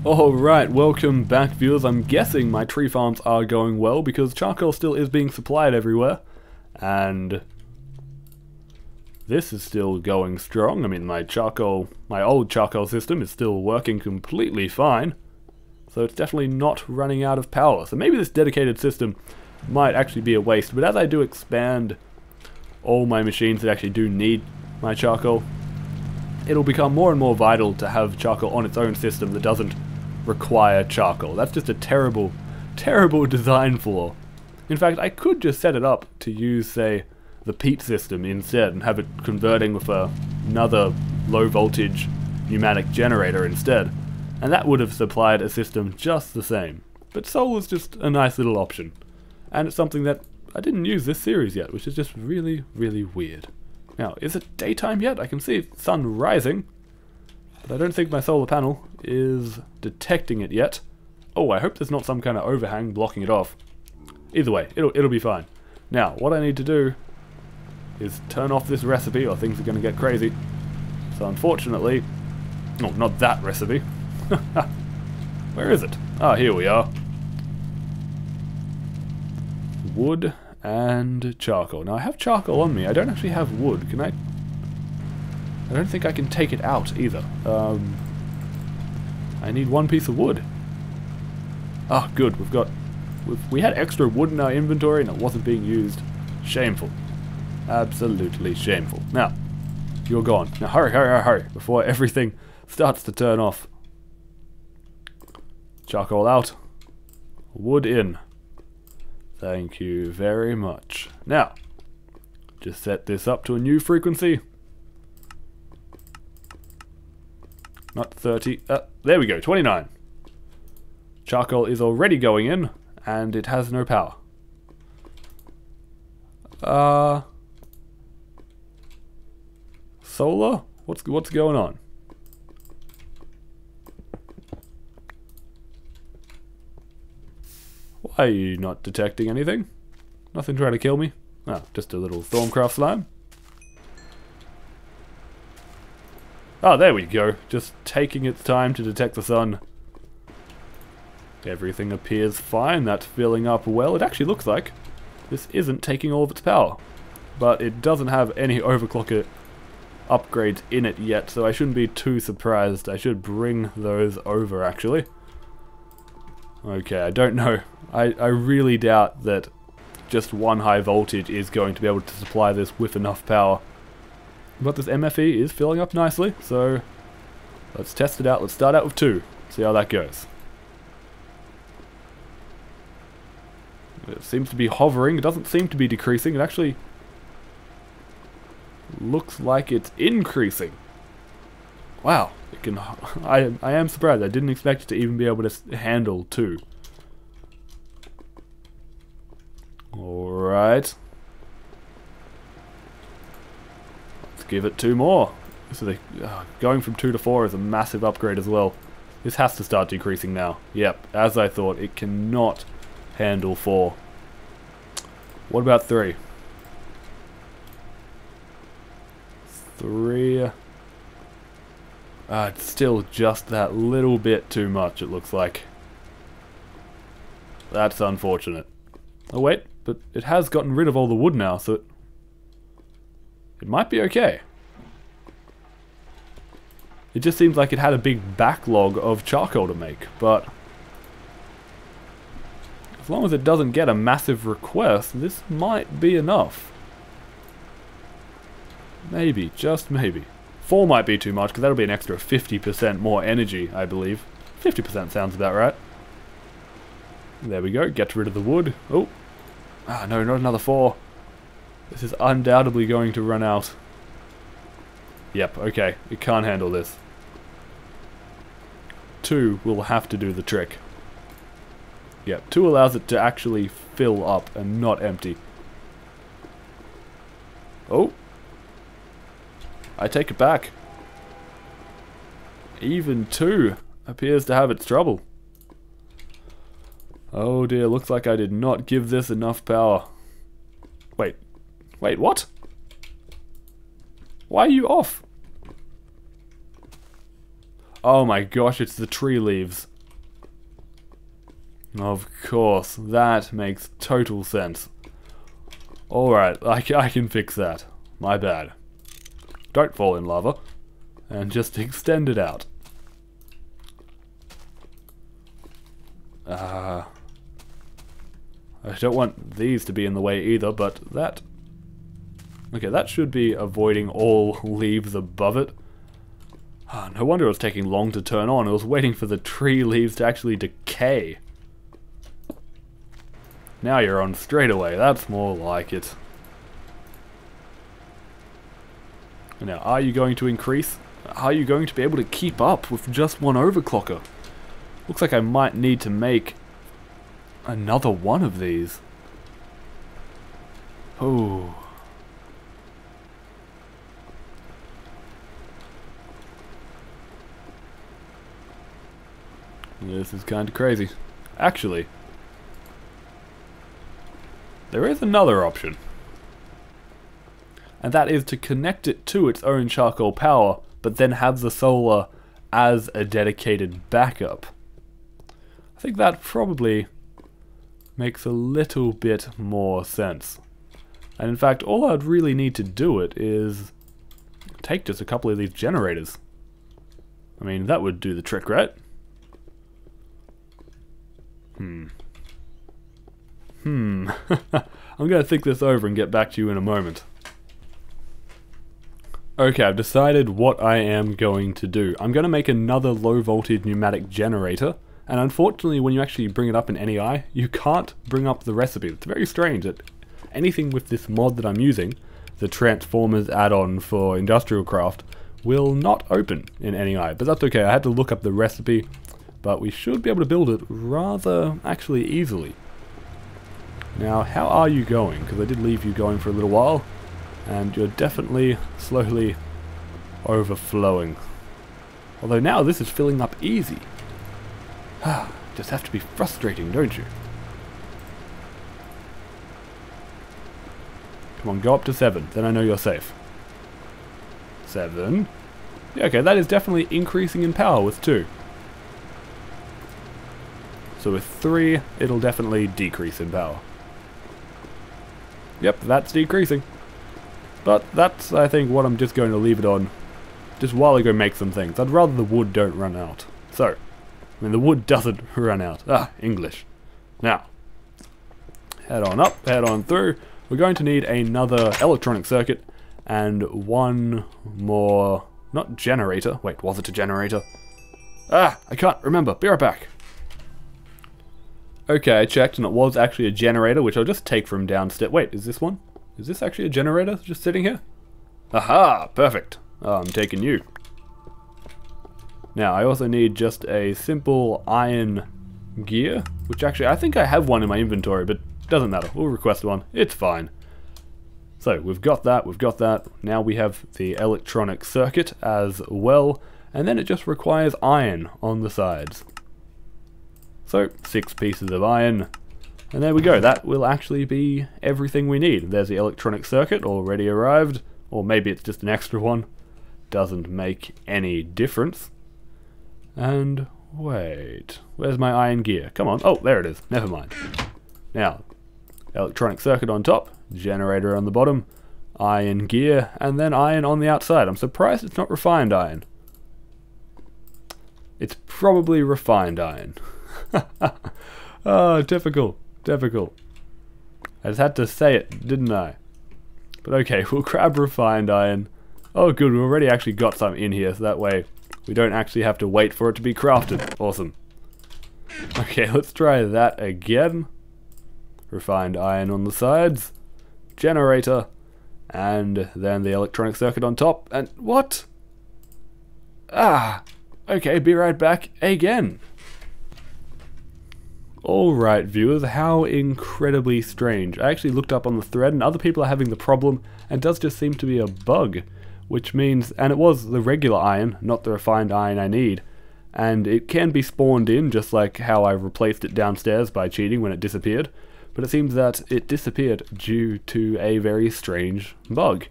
Alright, welcome back viewers. I'm guessing my tree farms are going well because charcoal still is being supplied everywhere. And this is still going strong. I mean, my old charcoal system is still working completely fine. So it's definitely not running out of power. So maybe this dedicated system might actually be a waste. But as I do expand all my machines that actually do need my charcoal, it'll become more and more vital to have charcoal on its own system that doesn't require charcoal. That's just a terrible, terrible design flaw. In fact, I could just set it up to use, say, the peat system instead and have it converting with another low voltage pneumatic generator instead. And that would have supplied a system just the same. But solar's just a nice little option. And it's something that I didn't use this series yet, which is just really, really weird. Now, is it daytime yet? I can see the sun rising, but I don't think my solar panel is detecting it yet. Oh, I hope there's not some kind of overhang blocking it off. Either way, it'll be fine. Now, what I need to do is turn off this recipe or things are going to get crazy. So unfortunately, no, not that recipe. Where is it? Ah, here we are. Wood and charcoal. Now I have charcoal on me. I don't actually have wood. Can I? I don't think I can take it out either. I need one piece of wood. Ah, good. We had extra wood in our inventory and it wasn't being used. Shameful. Absolutely shameful. Now, you're gone. Now hurry, hurry, hurry, hurry before everything starts to turn off. Charcoal out. Wood in. Thank you very much. Now, just set this up to a new frequency. Not 30. There we go, 29. Charcoal is already going in, and it has no power. Solar? What's going on? Why are you not detecting anything? Nothing trying to kill me? Oh, just a little Thorncraft slime. Oh, there we go. Just taking its time to detect the sun. Everything appears fine. That's filling up well. It actually looks like this isn't taking all of its power. But it doesn't have any overclocker upgrades in it yet, so I shouldn't be too surprised. I should bring those over, actually. Okay, I don't know. I really doubt that just one high voltage is going to be able to supply this with enough power. But this MFE is filling up nicely, so let's test it out. Let's start out with 2, see how that goes. It seems to be hovering. It doesn't seem to be decreasing. It actually looks like it's increasing. Wow. It can. I am surprised. I didn't expect it to even be able to handle 2. Alright. Let's give it 2 more. So going from 2 to 4 is a massive upgrade as well. This has to start decreasing now. Yep, as I thought, it cannot handle 4. What about 3? 3... it's still just that little bit too much, it looks like. That's unfortunate. Oh wait, but it has gotten rid of all the wood now, so it might be okay. It just seems like it had a big backlog of charcoal to make, but as long as it doesn't get a massive request, this might be enough. Maybe, just maybe. 4 might be too much, because that'll be an extra 50% more energy, I believe. 50% sounds about right. There we go, get rid of the wood. Oh! Ah, no, not another 4. This is undoubtedly going to run out. Yep, okay, it can't handle this. 2 will have to do the trick. Yep, 2 allows it to actually fill up and not empty. Oh! I take it back. Even 2 appears to have its trouble. Oh dear, looks like I did not give this enough power. Wait, what? Why are you off? Oh my gosh, it's the tree leaves. Of course, that makes total sense. Alright, I can fix that. My bad. Don't fall in lava. And just extend it out. I don't want these to be in the way either, but that... Okay, that should be avoiding all leaves above it. No wonder it was taking long to turn on. It was waiting for the tree leaves to actually decay. Now you're on straight away. That's more like it. Now, are you going to increase? Are you going to be able to keep up with just one overclocker? Looks like I might need to make another one of these. Oh. This is kind of crazy. Actually, there is another option. And that is to connect it to its own charcoal power, but then have the solar as a dedicated backup. I think that probably makes a little bit more sense. And in fact, all I'd really need to do it is take just a couple of these generators. I mean, that would do the trick, right? I'm going to think this over and get back to you in a moment. Okay, I've decided what I am going to do. I'm going to make another low voltage pneumatic generator, and unfortunately when you actually bring it up in NEI, you can't bring up the recipe. It's very strange that anything with this mod that I'm using, the Transformers add-on for Industrial Craft, will not open in NEI, but that's okay. I had to look up the recipe, but we should be able to build it rather actually easily. Now, how are you going? Because I did leave you going for a little while, and you're definitely slowly overflowing. Although now this is filling up easy. Just have to be frustrating, don't you? Come on, go up to 7, then I know you're safe. 7. Yeah, okay, that is definitely increasing in power with 2. So with 3, it'll definitely decrease in power. Yep, that's decreasing. But that's, I think, what I'm just going to leave it on. Just while I go make some things. I'd rather the wood don't run out. So, I mean, the wood doesn't run out. English. Now, head on up, head on through. We're going to need another electronic circuit and one more, not generator. Wait, was it a generator? I can't remember. Be right back. Okay, I checked and it was actually a generator, which I'll just take from downstairs. Wait, is this one? Is this actually a generator just sitting here? Aha! Perfect. Oh, I'm taking you. Now, I also need just a simple iron gear, which actually, I think I have one in my inventory, but doesn't matter. We'll request one. It's fine. So, we've got that, we've got that. Now we have the electronic circuit as well, and then it just requires iron on the sides. So, 6 pieces of iron. And there we go, that will actually be everything we need. There's the electronic circuit already arrived, or maybe it's just an extra one. Doesn't make any difference. And wait, where's my iron gear? Come on, oh, there it is, never mind. Now, electronic circuit on top, generator on the bottom, iron gear, and then iron on the outside. I'm surprised it's not refined iron. It's probably refined iron. Oh, typical. Difficult. I just had to say it, didn't I? But okay, we'll grab refined iron. Oh good, we've already actually got some in here, so that way we don't actually have to wait for it to be crafted. Awesome. Okay, let's try that again. Refined iron on the sides. Generator. And then the electronic circuit on top. And what? Okay, be right back again. Alright viewers, how incredibly strange. I actually looked up on the thread and other people are having the problem, and it does just seem to be a bug. Which means, and it was the regular iron, not the refined iron I need, and it can be spawned in just like how I replaced it downstairs by cheating when it disappeared, but it seems that it disappeared due to a very strange bug.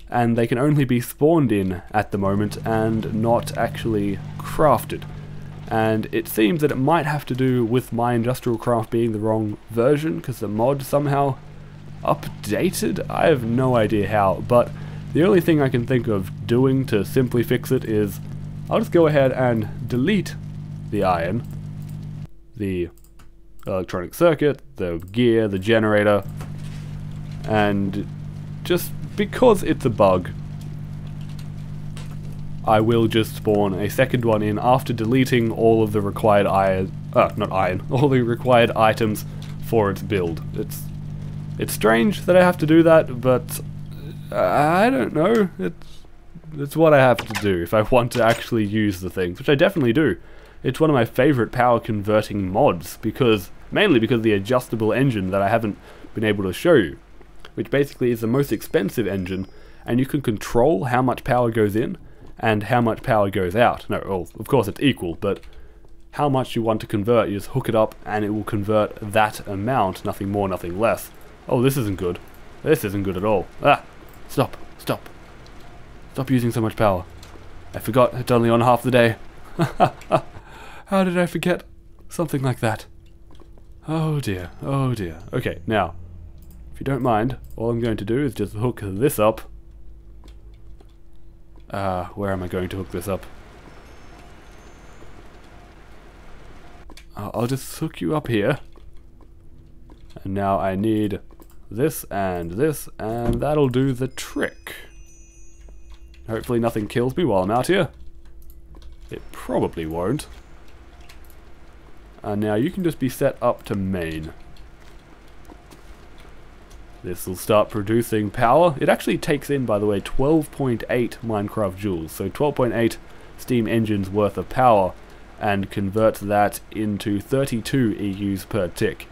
And they can only be spawned in at the moment and not actually crafted. And it seems that it might have to do with my industrial craft being the wrong version, because the mod somehow updated? I have no idea how, but the only thing I can think of doing to simply fix it is I'll just go ahead and delete the iron, the electronic circuit, the gear, the generator, and just because it's a bug, I will just spawn a second one in after deleting all of the required all the required items for its build. It's strange that I have to do that, but I don't know. It's what I have to do if I want to actually use the things, which I definitely do. It's one of my favorite power converting mods, mainly because of the adjustable engine that I haven't been able to show you, which basically is the most expensive engine, and you can control how much power goes in and how much power goes out. No, well, of course it's equal, but how much you want to convert, you just hook it up and it will convert that amount, nothing more, nothing less. Oh, this isn't good. This isn't good at all. Ah! Stop. Stop. Stop using so much power. I forgot it's only on half the day. How did I forget something like that? Oh dear, oh dear. Okay, now, if you don't mind, all I'm going to do is just hook this up. Where am I going to hook this up? I'll just hook you up here. And now I need this, and that'll do the trick. Hopefully nothing kills me while I'm out here. It probably won't. And now you can just be set up to main. This will start producing power. It actually takes in, by the way, 12.8 Minecraft joules, so 12.8 steam engines worth of power, and converts that into 32 EUs per tick.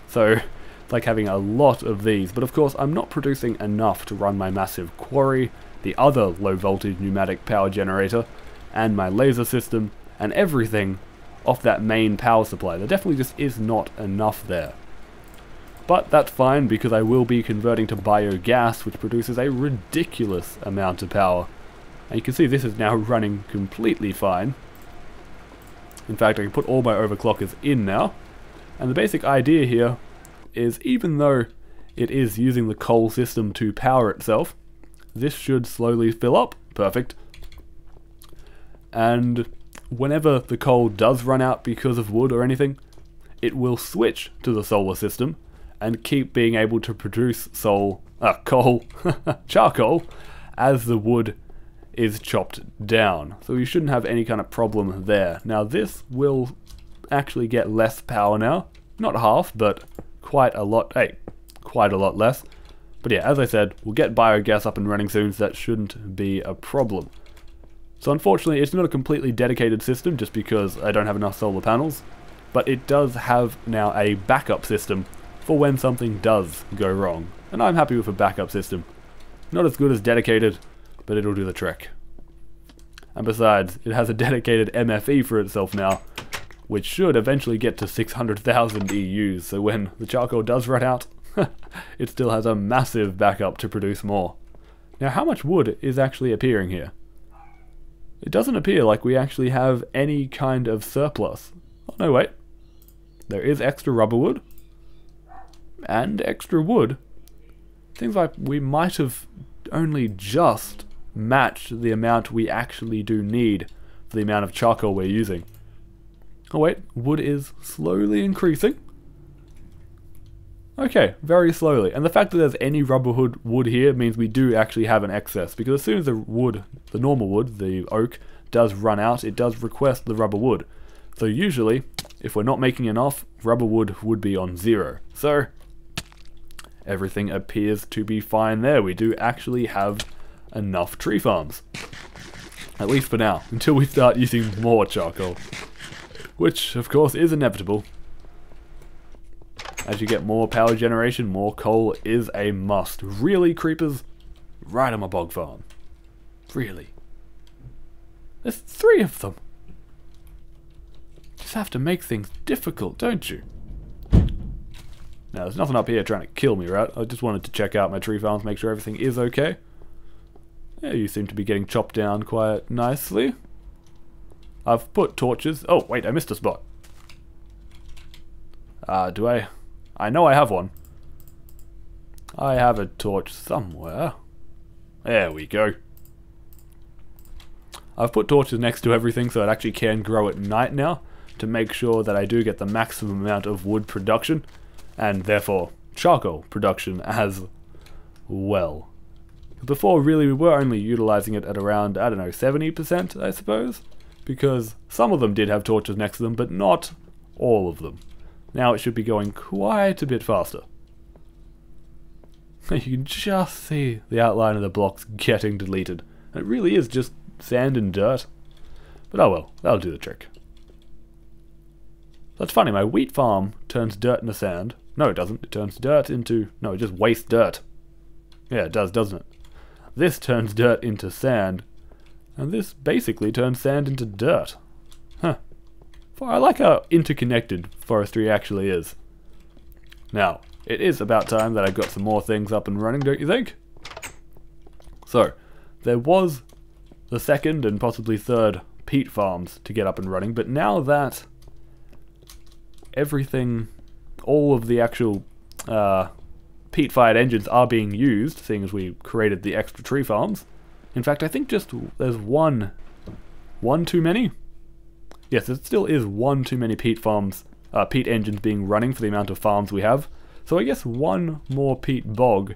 So it's like having a lot of these, but of course I'm not producing enough to run my massive quarry, the other low voltage pneumatic power generator, and my laser system, and everything off that main power supply. There definitely just is not enough there. But that's fine, because I will be converting to biogas, which produces a ridiculous amount of power. And you can see this is now running completely fine. In fact, I can put all my overclockers in now. And the basic idea here is, even though it is using the coal system to power itself, this should slowly fill up. Perfect. And whenever the coal does run out because of wood or anything, it will switch to the solar system and keep being able to produce charcoal as the wood is chopped down. So you shouldn't have any kind of problem there. Now this will actually get less power now. Not half, but quite a lot less. But yeah, as I said, we'll get biogas up and running soon, so that shouldn't be a problem. So unfortunately, it's not a completely dedicated system just because I don't have enough solar panels, but it does have now a backup system for when something does go wrong. And I'm happy with a backup system. Not as good as dedicated, but it'll do the trick. And besides, it has a dedicated MFE for itself now, which should eventually get to 600,000 EUs, so when the charcoal does run out, it still has a massive backup to produce more. Now, how much wood is actually appearing here? It doesn't appear like we actually have any kind of surplus. Oh no, wait. There is extra rubber wood. And extra wood. Seems like we might have only just matched the amount we actually do need for the amount of charcoal we're using. Oh wait, wood is slowly increasing. Okay, very slowly. And the fact that there's any rubber wood here means we do actually have an excess, because as soon as the normal wood, the oak, does run out, it does request the rubber wood. So usually, if we're not making enough, rubber wood would be on 0. So everything appears to be fine there. We do actually have enough tree farms. At least for now, until we start using more charcoal. Which, of course, is inevitable. As you get more power generation, more coal is a must. Really, creepers? Right on my bog farm. Really? There's 3 of them. Just have to make things difficult, don't you? Now, there's nothing up here trying to kill me, right? I just wanted to check out my tree farms, make sure everything is okay. Yeah, you seem to be getting chopped down quite nicely. I've put torches. Oh, wait, I missed a spot. Do I? I know I have one. I have a torch somewhere. There we go. I've put torches next to everything so it actually can grow at night now, to make sure that I do get the maximum amount of wood production, and therefore charcoal production as well. Before, really, we were only utilizing it at around, I don't know, 70%, I suppose, because some of them did have torches next to them, but not all of them. Now it should be going quite a bit faster. You can just see the outline of the blocks getting deleted. It really is just sand and dirt. But oh well, that'll do the trick. That's funny, my wheat farm turns dirt into sand. No, it doesn't. It turns dirt into... No, it just wastes dirt. Yeah, it does, doesn't it? This turns dirt into sand. And this basically turns sand into dirt. Huh. I like how interconnected forestry actually is. Now, it is about time that I got some more things up and running, don't you think? So, there was the second and possibly third peat farms to get up and running, but now that everything, all of the actual peat-fired engines are being used, seeing as we created the extra tree farms. In fact, I think just there's one too many. Yes, there still is one too many peat farms, peat engines being running for the amount of farms we have. So I guess one more peat bog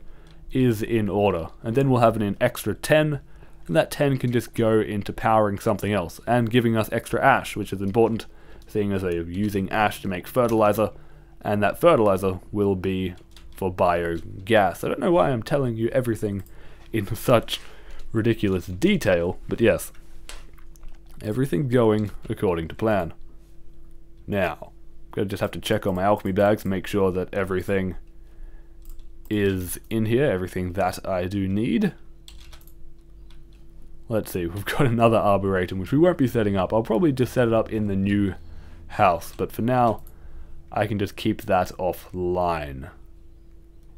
is in order, and then we'll have an extra 10, and that 10 can just go into powering something else, and giving us extra ash, which is important, seeing as they're using ash to make fertilizer, and that fertilizer will be for biogas. I don't know why I'm telling you everything in such ridiculous detail, but yes, everything going according to plan. Now, I'm gonna just have to check on my alchemy bags and make sure that everything is in here, everything that I do need. Let's see, we've got another arboretum, which we won't be setting up. I'll probably just set it up in the new house, but for now, I can just keep that offline.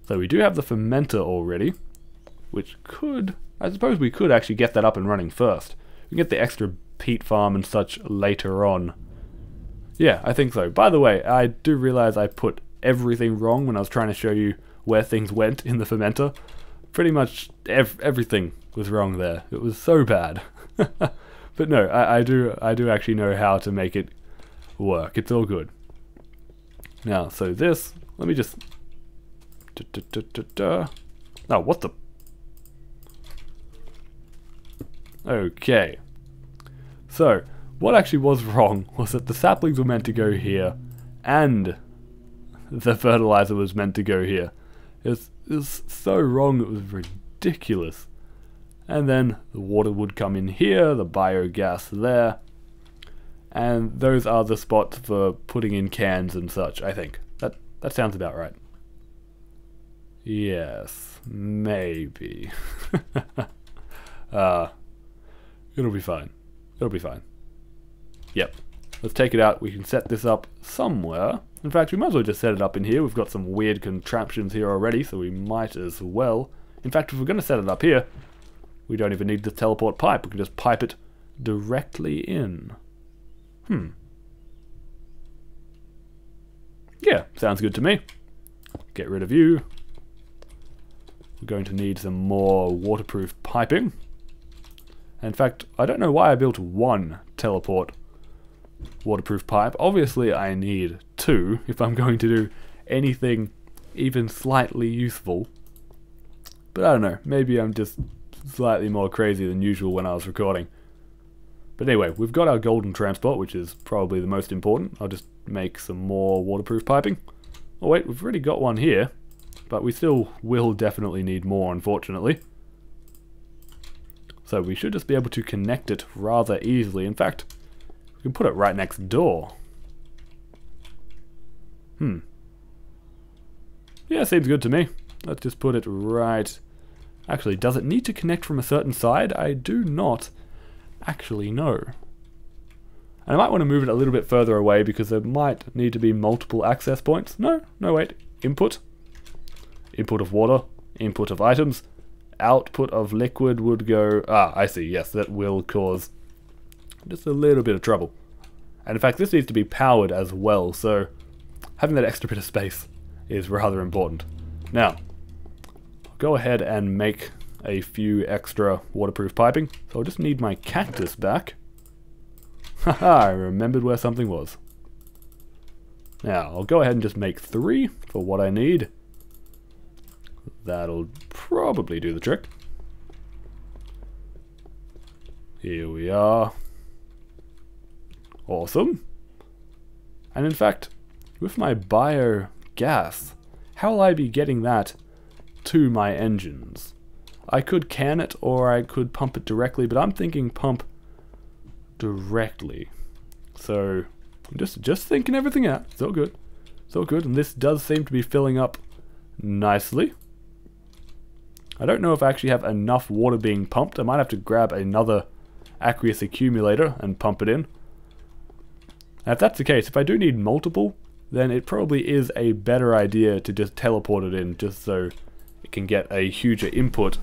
So we do have the fermenter already, which could, I suppose we could actually get that up and running first. We can get the extra peat farm and such later on. Yeah, I think so. By the way, I do realize I put everything wrong when I was trying to show you where things went in the fermenter. Pretty much everything was wrong there. It was so bad. But no, I do actually know how to make it work. It's all good. Now, so this, let me just... Oh, what the... Okay. So, what actually was wrong was that the saplings were meant to go here, and the fertilizer was meant to go here. It was so wrong, it was ridiculous. And then the water would come in here, the biogas there, and those are the spots for putting in cans and such, I think. That sounds about right. Yes, maybe. It'll be fine. It'll be fine. Yep. Let's take it out. We can set this up somewhere. In fact, we might as well just set it up in here. We've got some weird contraptions here already, so we might as well. In fact, if we're going to set it up here, we don't even need the teleport pipe. We can just pipe it directly in. Yeah, sounds good to me. Get rid of you. We're going to need some more waterproof piping. In fact, I don't know why I built one teleport waterproof pipe. Obviously I need two if I'm going to do anything even slightly useful. But I don't know, maybe I'm just slightly more crazy than usual when I was recording. But anyway, we've got our golden transport, which is probably the most important. I'll just make some more waterproof piping. Oh wait, we've already got one here, but we still will definitely need more, unfortunately. So we should just be able to connect it rather easily. In fact, we can put it right next door. Yeah, seems good to me. Let's just put it right... Actually, does it need to connect from a certain side? I do not actually know. And I might want to move it a little bit further away because there might need to be multiple access points. No, wait. Input. Input of water. Input of items. Output of liquid would go... Ah, I see. Yes, that will cause just a little bit of trouble. And in fact, this needs to be powered as well, so having that extra bit of space is rather important. Now, I'll go ahead and make a few extra waterproof piping. So I'll just need my cactus back. Haha, I remembered where something was. Now, I'll go ahead and just make 3 for what I need. That'll probably do the trick. Here we are. Awesome. And in fact, with my biogas, how will I be getting that to my engines? I could can it or I could pump it directly, but I'm thinking pump directly. So I'm just thinking everything out. It's all good. It's all good, and this does seem to be filling up nicely. I don't know if I actually have enough water being pumped. I might have to grab another aqueous accumulator and pump it in. And if that's the case, if I do need multiple, then it probably is a better idea to just teleport it in, just so it can get a huger input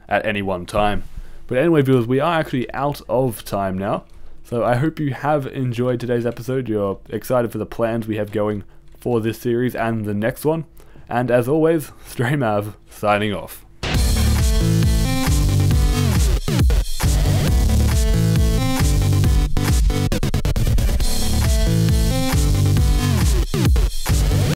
at any one time. But anyway, viewers, we are actually out of time now. So I hope you have enjoyed today's episode. You're excited for the plans we have going for this series and the next one. And as always, StrayMav signing off.